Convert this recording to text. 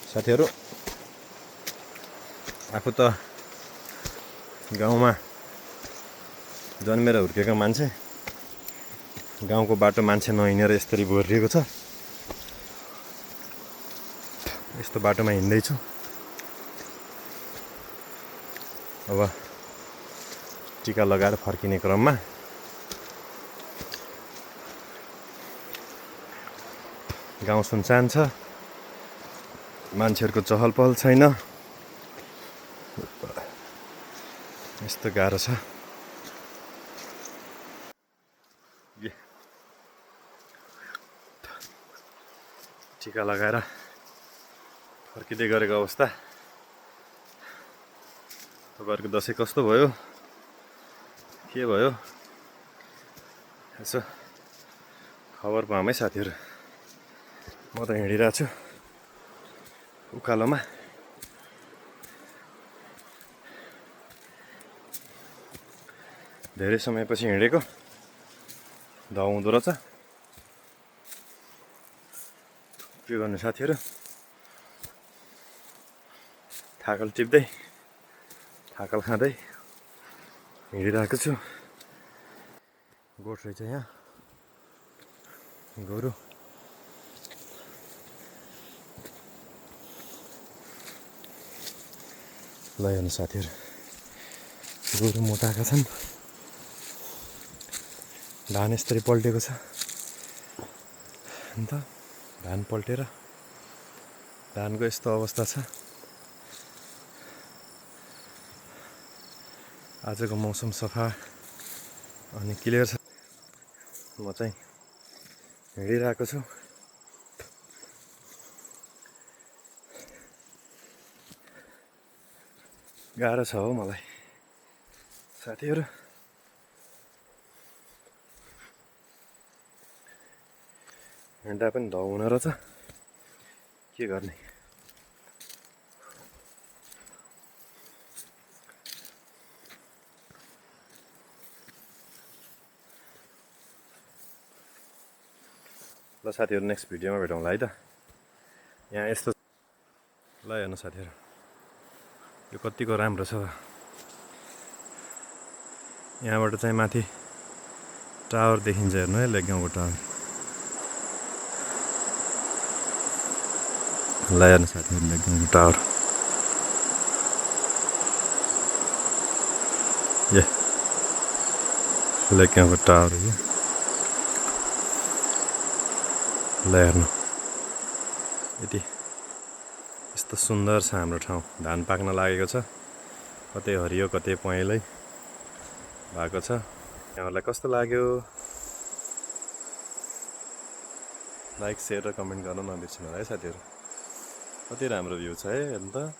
साथीहरु आफू त गाउँमा जन्मेर हुर्केको मान्छे गाउँको बाटो मान्छे नहिँडेर यसरी भोरिएको छ। यस्तो बाटोमा हिँड्दै छु। अब टीका लगाएर फर्किने क्रममा गाउँ सुनसान छ, मान्छेहरुको चहल पहल छैन। यस्तो गाह्रो छ। टीका लगाएर फर्किँदै गरेको अवस्था। तपाईहरुको दशैं कस्तो भयो, के भयो, यसो खबर पाऊँ है साथीहरु। म त हिँडिरहेको छु उकालोमा। धेरै समयपछि हिँडेको धौ हुँदो रहेछ। के गर्नु साथीहरु, थाकल टिप्दै थाकल खाँदै हिँडिरहेको छु। गोठ रहेछ यहाँ, गोरु। ल हेर्नु साथीहरु, गोरु मोटाएका छन्। धान यसरी पल्टेको छ। अन्त धान पल्टेर धानको यस्तो अवस्था छ। आजको मौसम सफा अनि क्लियर छ। म चाहिँ हिँडिरहेको छु। गाह्रो छ हो मलाई साथीहरु। हिँड्दा पनि धौ हुने रहेछ, के गर्ने। ल साथीहरु, नेक्स्ट भिडियोमा भेटौँला है त। यहाँ यस्तो ल हेर्नु साथीहरु, यो कतिको राम्रो छ। यहाँबाट चाहिँ माथि टावर देखिन्छ। हेर्नु है, लेकगाउँको टावर। ल हेर्नु साथीहरु, लेकगाउँको टावर। ये लेकगाउँको टावर हो। ल हेर्नु, यति यस्तो सुन्दर छ हाम्रो ठाउँ। धान पाक्न लागेको छ, कतै हरियो कतै पहेँलै भएको छ। यहाँहरुलाई कस्तो लाग्यो लाइक, शेयर र कमेन्ट गर्न नबिर्सनु होला है साथीहरु। कति राम्रो भ्यू छ है, हेर्नु त।